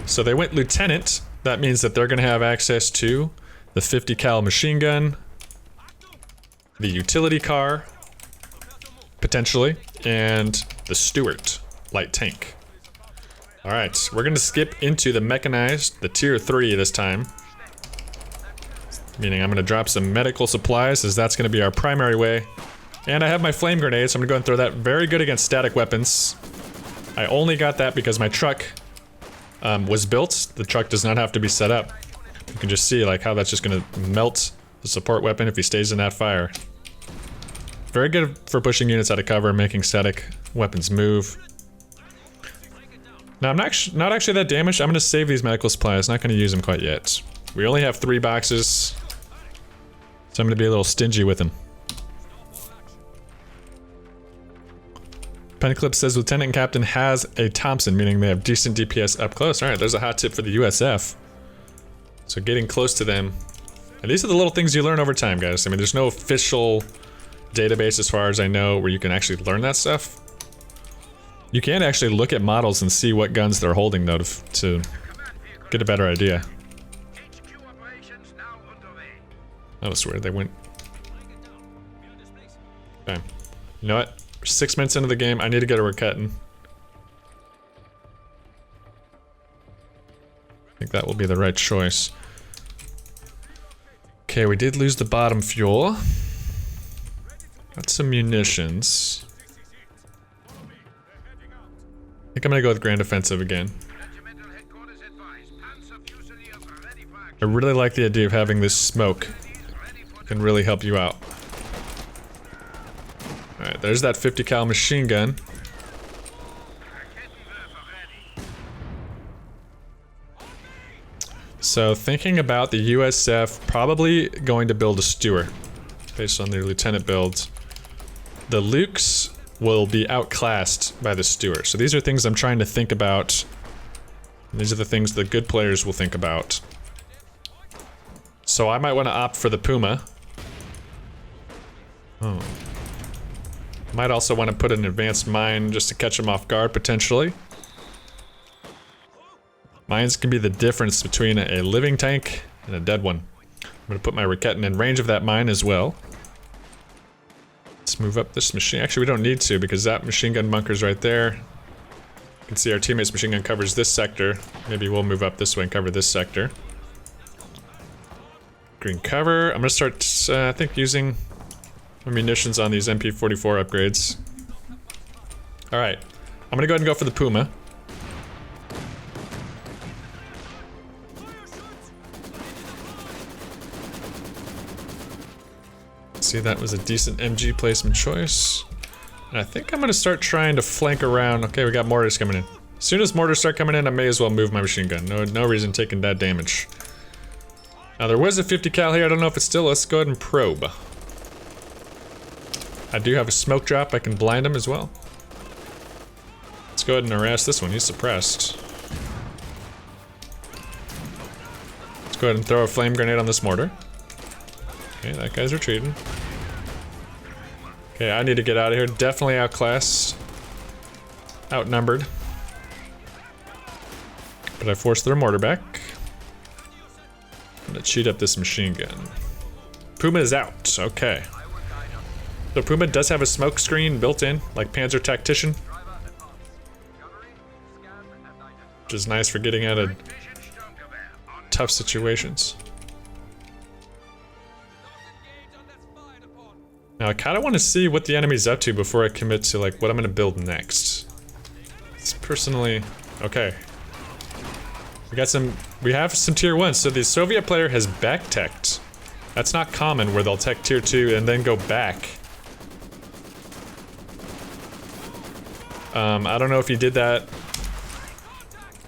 So they went lieutenant. That means that they're gonna have access to the 50 cal machine gun, the utility car, potentially, and the Stuart. light tank. Alright, we're gonna skip into the mechanized, the tier 3 this time. Meaning I'm gonna drop some medical supplies, as that's gonna be our primary way. And I have my flame grenade, so I'm gonna go and throw that. Very good against static weapons. I only got that because my truck was built. The truck does not have to be set up. You can just see like how that's just gonna melt the support weapon if he stays in that fire. Very good for pushing units out of cover, making static weapons move. Now I'm not actually that damaged. I'm gonna save these medical supplies, not gonna use them quite yet. We only have 3 boxes, so I'm gonna be a little stingy with them. Peniclip says Lieutenant Captain has a Thompson, meaning they have decent DPS up close. Alright, there's a hot tip for the USF. So getting close to them. And these are the little things you learn over time, guys. I mean, there's no official database as far as I know where you can actually learn that stuff. You can actually look at models and see what guns they're holding, though, to get a better idea. That was weird, they went... Okay. You know what? 6 minutes into the game, I need to get a Raketen. I think that will be the right choice. Okay, we did lose the bottom fuel. Got some munitions. I think I'm gonna go with Grand Offensive again. I really like the idea of having this smoke. It can really help you out. Alright, there's that 50 cal machine gun. So thinking about the USF, probably going to build a Stewart based on their lieutenant builds. The Lukes will be outclassed by the Stewart. So these are things I'm trying to think about. And these are the things the good players will think about. So I might want to opt for the Puma. Oh. Might also want to put an advanced mine just to catch them off guard, potentially. Mines can be the difference between a living tank and a dead one. I'm going to put my Raketen in range of that mine as well. Let's move up this machine. Actually, we don't need to because that machine gun bunker's right there. You can see our teammate's machine gun covers this sector. Maybe we'll move up this way and cover this sector. Green cover. I'm going to start, I think, using munitions on these MP44 upgrades. Alright, I'm gonna go ahead and go for the Puma. See, that was a decent MG placement choice. And I think I'm gonna start trying to flank around. Okay, we got mortars coming in. As soon as mortars start coming in, I may as well move my machine gun. No reason taking that damage. Now there was a 50 cal here, I don't know if it's still, let's go ahead and probe. I do have a smoke drop, I can blind him as well. Let's go ahead and harass this one, he's suppressed. Let's go ahead and throw a flame grenade on this mortar. Okay, that guy's retreating. Okay, I need to get out of here, definitely outclassed. Outnumbered. But I forced their mortar back. I'm gonna cheat up this machine gun. Puma is out, okay. So Puma does have a smoke screen built in, like Panzer Tactician. Which is nice for getting out of tough situations. Now I kinda wanna see what the enemy's up to before I commit to like what I'm gonna build next. It's personally, okay. We have some tier 1s, so the Soviet player has back-teched. That's not common where they'll tech tier 2 and then go back. I don't know if he did that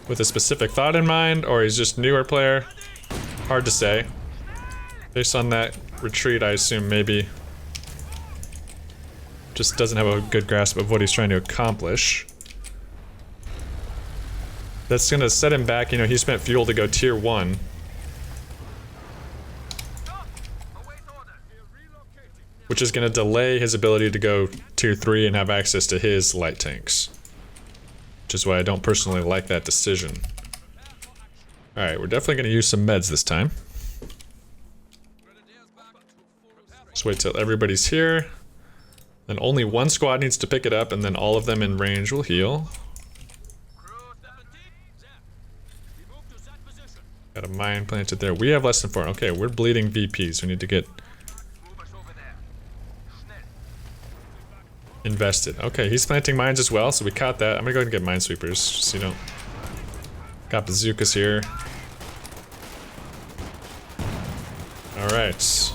with a specific thought in mind, or he's just newer player. Hard to say. Based on that retreat, I assume maybe just doesn't have a good grasp of what he's trying to accomplish. That's gonna set him back, you know, he spent fuel to go tier 1. Which is gonna delay his ability to go tier 3 and have access to his light tanks. Which is why I don't personally like that decision. Alright, we're definitely gonna use some meds this time. Just wait till everybody's here. Then only one squad needs to pick it up, and then all of them in range will heal. Got a mine planted there. We have less than 4. Okay, we're bleeding VPs. We need to get invested. Okay, he's planting mines as well, so we caught that. I'm gonna go ahead and get minesweepers, so you don't. Got bazookas here. Alright.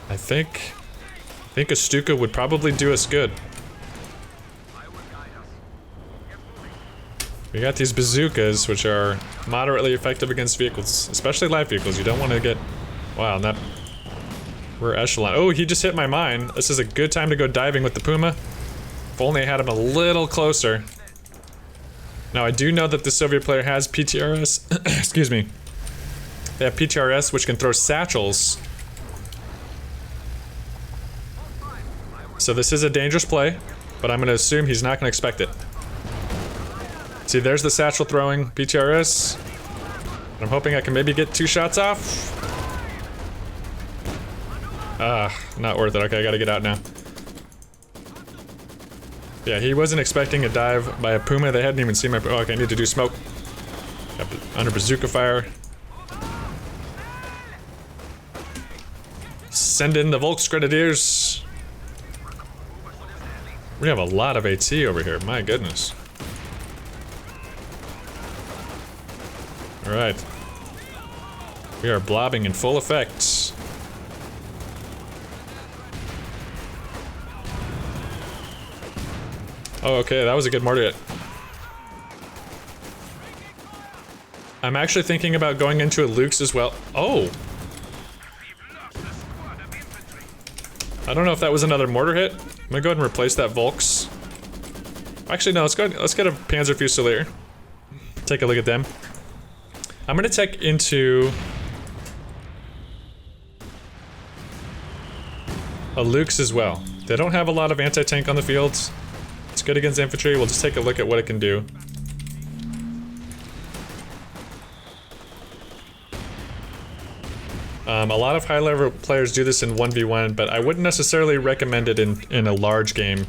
I think a Stuka would probably do us good. We got these bazookas, which are moderately effective against vehicles, especially light vehicles. You don't want to get... Wow, that... We're echelon. Oh, he just hit my mine. This is a good time to go diving with the Puma. If only I had him a little closer. Now, I do know that the Soviet player has PTRS. Excuse me. They have PTRS, which can throw satchels. So this is a dangerous play, but I'm going to assume he's not going to expect it. See, there's the satchel throwing PTRS. I'm hoping I can maybe get 2 shots off. Not worth it. Okay, I gotta get out now. Yeah, he wasn't expecting a dive by a Puma. They hadn't even seen my... Oh, okay, I need to do smoke. Got under bazooka fire. Send in the Volksgrenadiers. We have a lot of AT over here. My goodness. Alright. We are blobbing in full effect. Oh, okay, that was a good mortar hit. I'm actually thinking about going into a Luke's as well. Oh! I don't know if that was another mortar hit. I'm gonna go ahead and replace that Volks. Actually, no, let's get a Panzer Fusilier. Take a look at them. I'm gonna tech into a Luke's as well. They don't have a lot of anti-tank on the field. It's good against infantry. We'll just take a look at what it can do. A lot of high-level players do this in 1v1, but I wouldn't necessarily recommend it in a large game.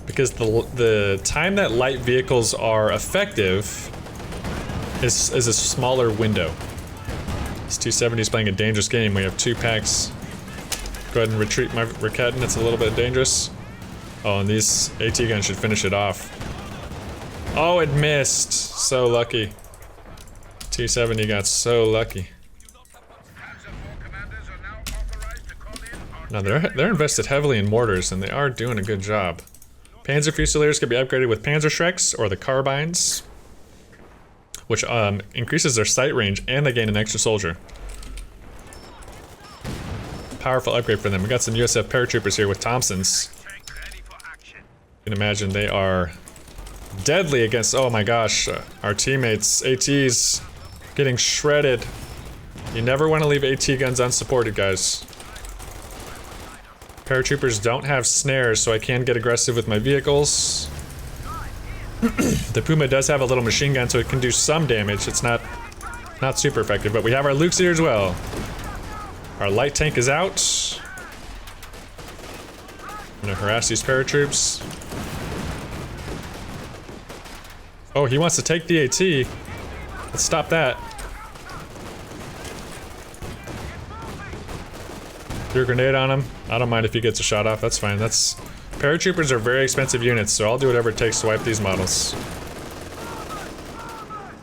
Because the time that light vehicles are effective is a smaller window. This 270 is playing a dangerous game. We have 2 packs. Go ahead and retreat my Raketin. It's a little bit dangerous. Oh, and these AT guns should finish it off. Oh, it missed. So lucky. T-70 got so lucky. Now they're invested heavily in mortars, and they are doing a good job. Panzer Fusiliers can be upgraded with Panzerschrecks or the carbines, which increases their sight range, and they gain an extra soldier. Powerful upgrade for them. We got some USF paratroopers here with Thompsons. You can imagine they are deadly against, oh my gosh, our teammates, ATs, getting shredded. You never want to leave AT guns unsupported, guys. Paratroopers don't have snares, so I can get aggressive with my vehicles. The Puma does have a little machine gun, so it can do some damage. It's not super effective, but we have our Lukes here as well. Our light tank is out. I'm gonna harass these paratroops. Oh, he wants to take the AT. Let's stop that. Threw a grenade on him. I don't mind if he gets a shot off, that's fine. Paratroopers are very expensive units, so I'll do whatever it takes to wipe these models.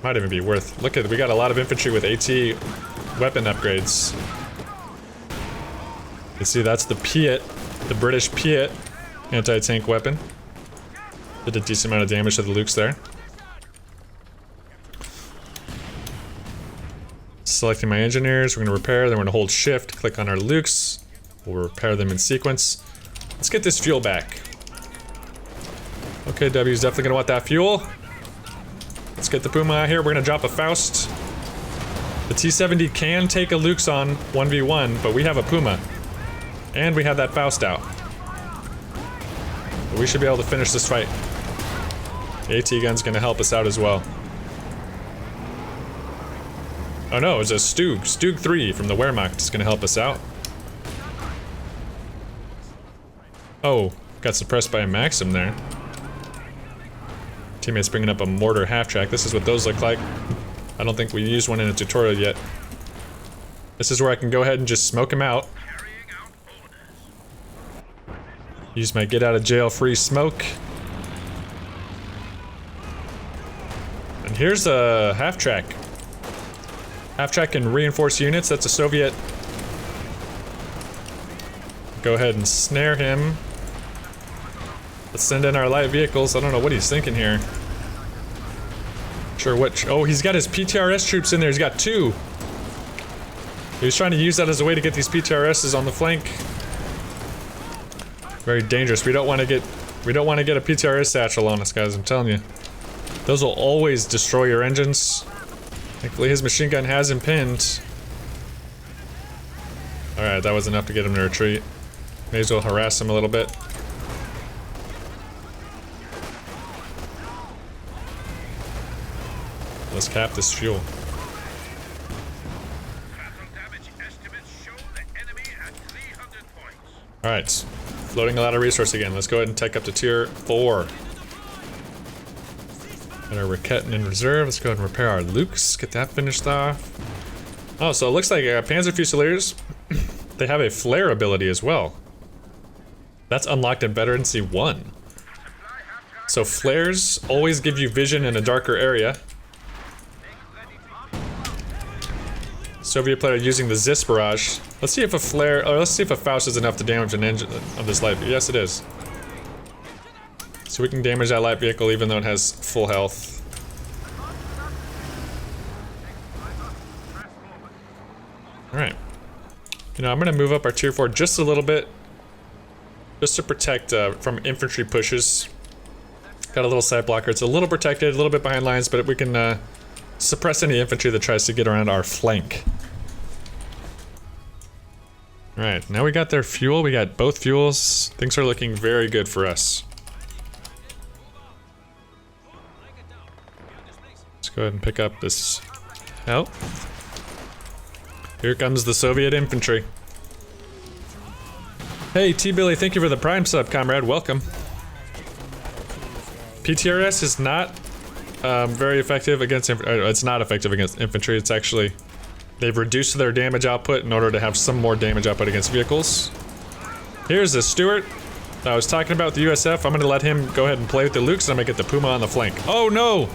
Might even be worth. Look at, we got a lot of infantry with AT weapon upgrades. You see, that's the Piat, the British Piat anti-tank weapon. Did a decent amount of damage to the Lukes there. Selecting my engineers, we're gonna repair, then we're gonna hold shift, click on our Lukes. We'll repair them in sequence. Let's get this fuel back. Okay, W's definitely gonna want that fuel. Let's get the Puma out here. We're gonna drop a Faust. The T-70 can take a Lukes on 1v1, but we have a Puma. And we have that Faust out. But we should be able to finish this fight. The AT gun's gonna help us out as well. Oh no, it's a Stug. Stug 3 from the Wehrmacht is gonna help us out. Oh, got suppressed by a Maxim there. Teammates bringing up a mortar half-track. This is what those look like. I don't think we used one in a tutorial yet. This is where I can go ahead and just smoke him out. Use my get out of jail free smoke. And here's a half track. Half track and reinforced units, that's a Soviet. Go ahead and snare him. Let's send in our light vehicles. I don't know what he's thinking here. Sure what, oh, he's got his PTRS troops in there, he's got 2. He was trying to use that as a way to get these PTRSs on the flank. Very dangerous. We don't want to get a PTRS satchel on us, guys, I'm telling you. Those will always destroy your engines. Thankfully his machine gun has him pinned. Alright, that was enough to get him to retreat. May as well harass him a little bit. Let's cap this fuel. Alright, floating a lot of resource again. Let's go ahead and take up to tier 4. Got our Raketen in reserve. Let's go ahead and repair our Lukes. Get that finished off. Oh, so it looks like Panzer Fusiliers, they have a flare ability as well. That's unlocked in Veterancy 1. So flares always give you vision in a darker area. Soviet player using the Zis barrage. Let's see if a flare, or let's see if a Faust is enough to damage an engine of this light. Yes, it is. So we can damage that light vehicle even though it has full health. Alright. You know, I'm gonna move up our tier 4 just a little bit. Just to protect from infantry pushes. Got a little side blocker. It's a little protected, a little bit behind lines, but we can suppress any infantry that tries to get around our flank. Alright, now we got their fuel. We got both fuels. Things are looking very good for us. Let's go ahead and pick up this. Oh. Here comes the Soviet infantry. Hey, T-Billy, thank you for the Prime sub, comrade. Welcome. PTRS is not very effective against it's not effective against infantry. It's actually, they've reduced their damage output in order to have some more damage output against vehicles. Here's the Stuart that I was talking about, the USF. I'm gonna let him go ahead and play with the Lukes, and I'm gonna get the Puma on the flank. Oh no!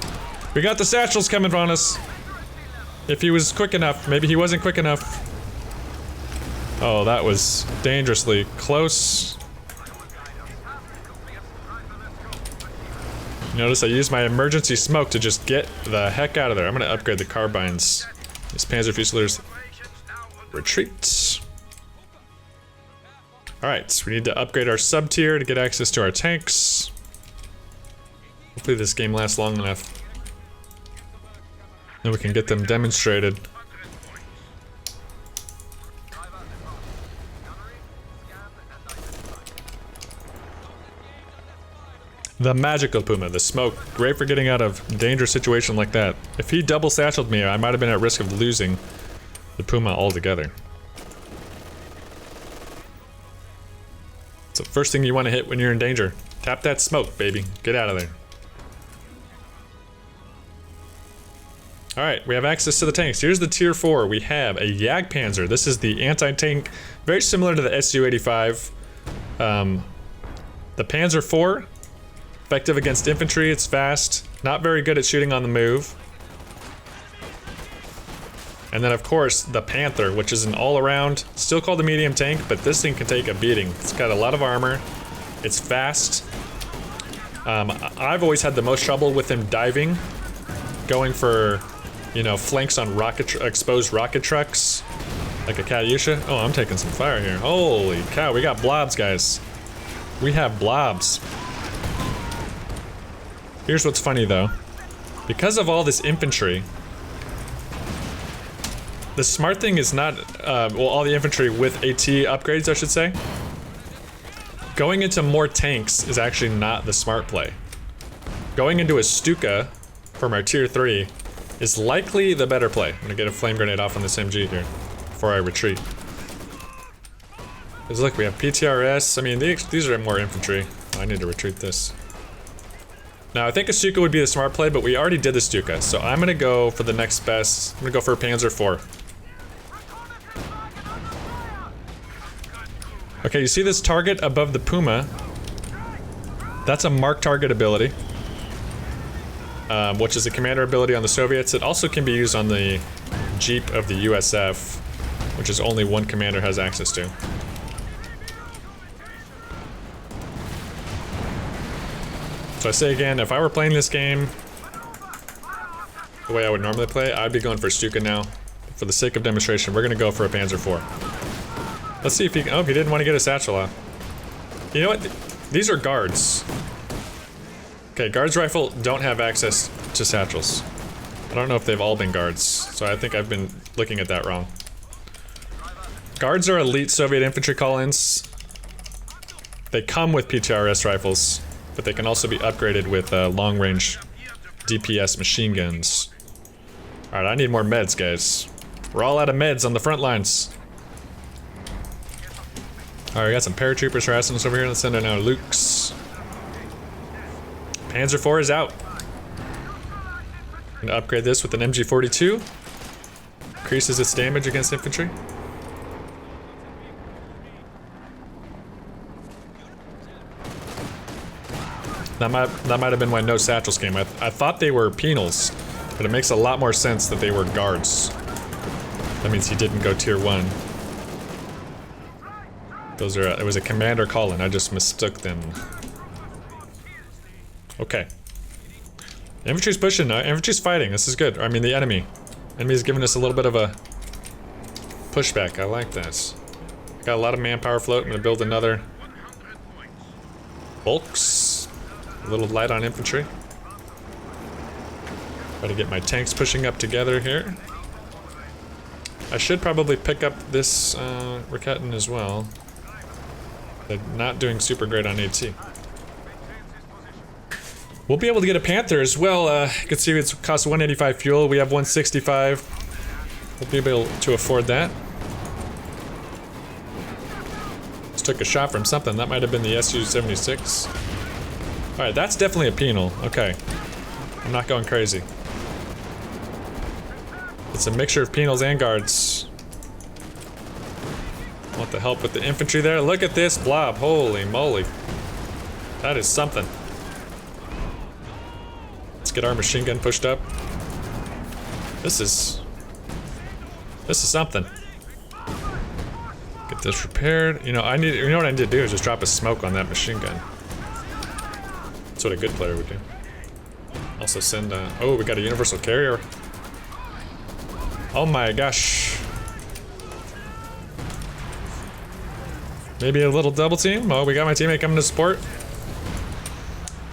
We got the satchels coming on us. If he was quick enough. Maybe he wasn't quick enough. Oh, that was dangerously close. Notice I used my emergency smoke to just get the heck out of there. I'm gonna upgrade the carbines. These Panzer Fusiliers retreat. Alright, so we need to upgrade our sub-tier to get access to our tanks. Hopefully this game lasts long enough. Then we can get them demonstrated. The magical Puma, the smoke, great for getting out of a dangerous situation like that. If he double satcheled me, I might have been at risk of losing the Puma altogether. So first thing you want to hit when you're in danger. Tap that smoke, baby. Get out of there. Alright, we have access to the tanks. Here's the tier 4. We have a Jagdpanzer. This is the anti-tank, very similar to the Su-85. The Panzer IV, effective against infantry, it's fast, not very good at shooting on the move. And then of course, the Panther, which is an all-around, still called a medium tank, but this thing can take a beating. It's got a lot of armor, it's fast. I've always had the most trouble with him diving, going for, you know, flanks on exposed rocket trucks, like a Katyusha. Oh, I'm taking some fire here. Holy cow, we got blobs, guys. We have blobs. Here's what's funny though. Because of all this infantry, the smart thing is not, well, all the infantry with AT upgrades, I should say. Going into more tanks is actually not the smart play. Going into a Stuka from our tier 3 is likely the better play. I'm gonna get a flame grenade off on this MG here before I retreat. Because look, we have PTRS. I mean, these are more infantry. Oh, I need to retreat this. Now, I think a Stuka would be the smart play, but we already did the Stuka, so I'm gonna go for the next best. I'm gonna go for a Panzer IV. Okay, you see this target above the Puma? That's a mark target ability, which is a commander ability on the Soviets. It also can be used on the Jeep of the USF, which is only one commander has access to. So I say again, if I were playing this game the way I would normally play, I'd be going for Stuka now. For the sake of demonstration, we're gonna go for a Panzer IV. Let's see if he can, oh, he didn't want to get a satchel out. You know what? These are guards. Okay, guards rifle don't have access to satchels. I don't know if they've all been guards, so I think I've been looking at that wrong. Guards are elite Soviet infantry call-ins. They come with PTRS rifles, but they can also be upgraded with long-range DPS machine guns. Alright, I need more meds, guys. We're all out of meds on the front lines. Alright, we got some paratroopers harassing us over here. Let's send in our Lukes. Panzer IV is out. I'm gonna upgrade this with an MG42. Increases its damage against infantry. That might have been why no satchels came. I thought they were penals, but it makes a lot more sense that they were guards. That means he didn't go tier 1. Those are, it was a commander call-in, I just mistook them. Okay. Infantry's pushing, infantry's fighting, this is good. I mean the enemy. Enemy's giving us a little bit of a pushback, I like that. Got a lot of manpower float, I'm gonna build another bulks. A little light on infantry. Try to get my tanks pushing up together here. I should probably pick up this Raketin as well. They're not doing super great on AT. We'll be able to get a Panther as well. You can see it costs 185 fuel. We have 165. We'll be able to afford that. Just took a shot from something. That might have been the Su-76. Alright, that's definitely a penal. Okay. I'm not going crazy. It's a mixture of penals and guards. Want the help with the infantry there? Look at this blob. Holy moly. That is something. Let's get our machine gun pushed up. This is something. Get this repaired. You know, you know what I need to do is just drop a smoke on that machine gun. That's what a good player would do. Also send oh, we got a universal carrier. Oh my gosh. Maybe a little double team? Oh, we got my teammate coming to support.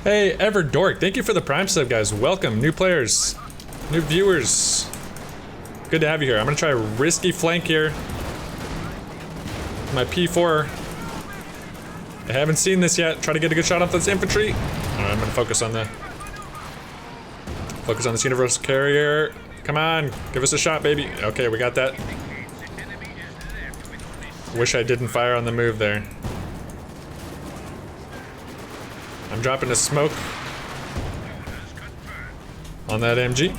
Hey, Everdork, thank you for the Prime sub, guys. Welcome, new players, new viewers. Good to have you here. I'm gonna try a risky flank here. My P4. I haven't seen this yet. Try to get a good shot off this infantry. Alright, I'm gonna focus on this universal carrier. Come on, give us a shot, baby. Okay, we got that. Wish I didn't fire on the move there. I'm dropping a smoke on that MG.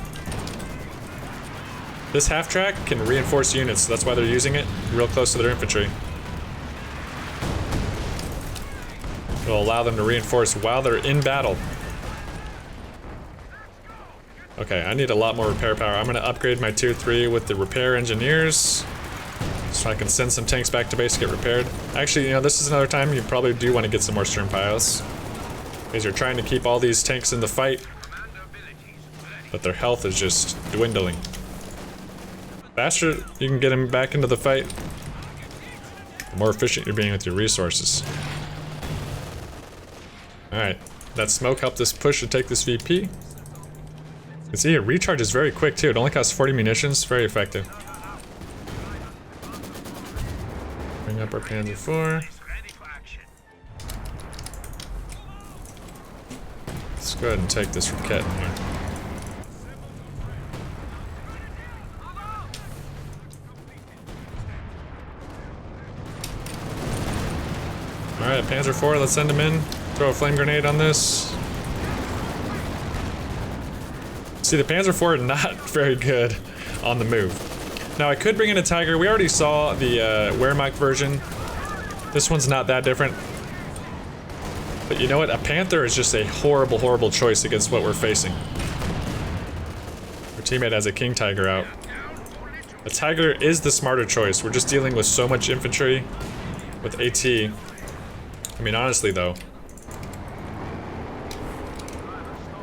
This half track can reinforce units, so that's why they're using it real close to their infantry. It'll allow them to reinforce while they're in battle. Okay, I need a lot more repair power. I'm gonna upgrade my tier 3 with the repair engineers, so I can send some tanks back to base to get repaired. Actually, you know, this is another time you probably do want to get some more Sturm pilots, because you're trying to keep all these tanks in the fight, but their health is just dwindling. Faster you can get them back into the fight, the more efficient you're being with your resources. Alright, that smoke helped us push to take this VP. You can see it recharges very quick too. It only costs 40 munitions, very effective. Bring up our Panzer IV. Let's go ahead and take this Raketin here. Alright, Panzer IV, let's send him in. Throw a flame grenade on this. See, the Panzer IV not very good on the move. Now, I could bring in a Tiger. We already saw the Wehrmacht version. This one's not that different. But you know what? A Panther is just a horrible, horrible choice against what we're facing. Our teammate has a King Tiger out. A Tiger is the smarter choice. We're just dealing with so much infantry with AT. I mean, honestly, though,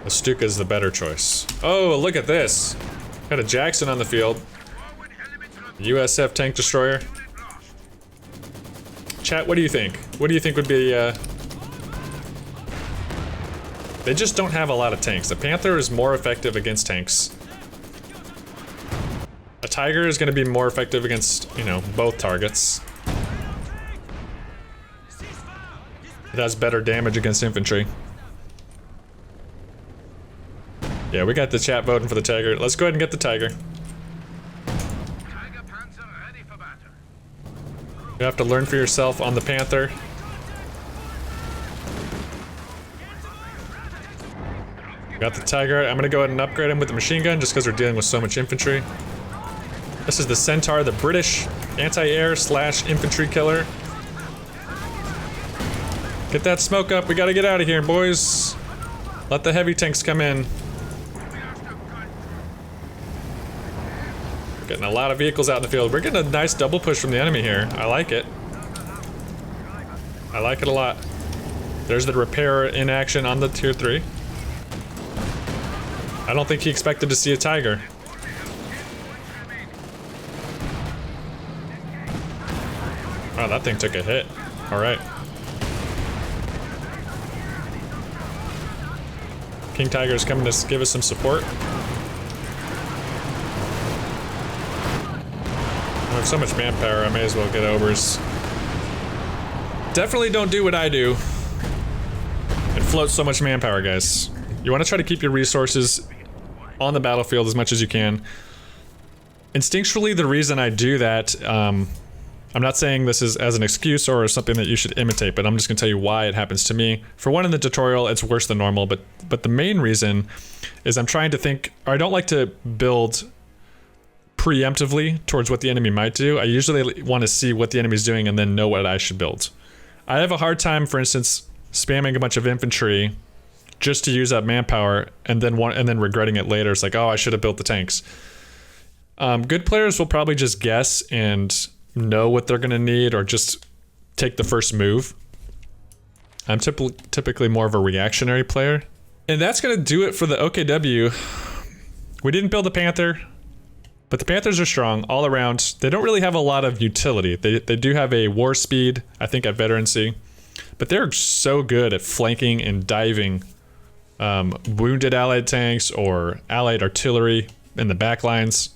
the Stuka is the better choice. Oh, look at this. Got a Jackson on the field. USF tank destroyer. Chat, what do you think? What do you think would be, They just don't have a lot of tanks. The Panther is more effective against tanks. A Tiger is going to be more effective against, you know, both targets. It has better damage against infantry. Yeah, we got the chat voting for the Tiger. Let's go ahead and get the Tiger. You have to learn for yourself on the Panther. Got the Tiger. I'm gonna go ahead and upgrade him with the machine gun just because we're dealing with so much infantry. This is the Centaur, the British anti-air / infantry killer. Get that smoke up. We gotta get out of here, boys. Let the heavy tanks come in. Getting a lot of vehicles out in the field. We're getting a nice double push from the enemy here. I like it. I like it a lot. There's the repairer in action on the tier 3. I don't think he expected to see a Tiger. Wow, that thing took a hit. Alright. King Tiger's coming to give us some support. I have so much manpower, I may as well get overs. Definitely don't do what I do and float so much manpower, guys. You want to try to keep your resources on the battlefield as much as you can. Instinctually, the reason I do that, I'm not saying this is as an excuse or something that you should imitate, but I'm just gonna tell you why it happens to me. For one, in the tutorial, it's worse than normal, but the main reason is I'm trying to think, or I don't like to build preemptively towards what the enemy might do. I usually want to see what the enemy's doing and then know what I should build. I have a hard time, for instance, spamming a bunch of infantry just to use up manpower and then regretting it later. It's like, oh, I should have built the tanks. Good players will probably just guess and know what they're gonna need or just take the first move. I'm typically more of a reactionary player. And that's gonna do it for the OKW. We didn't build a Panther, but the Panthers are strong all around. They don't really have a lot of utility. They do have a war speed, I think, at veterancy, but they're so good at flanking and diving wounded allied tanks or allied artillery in the back lines.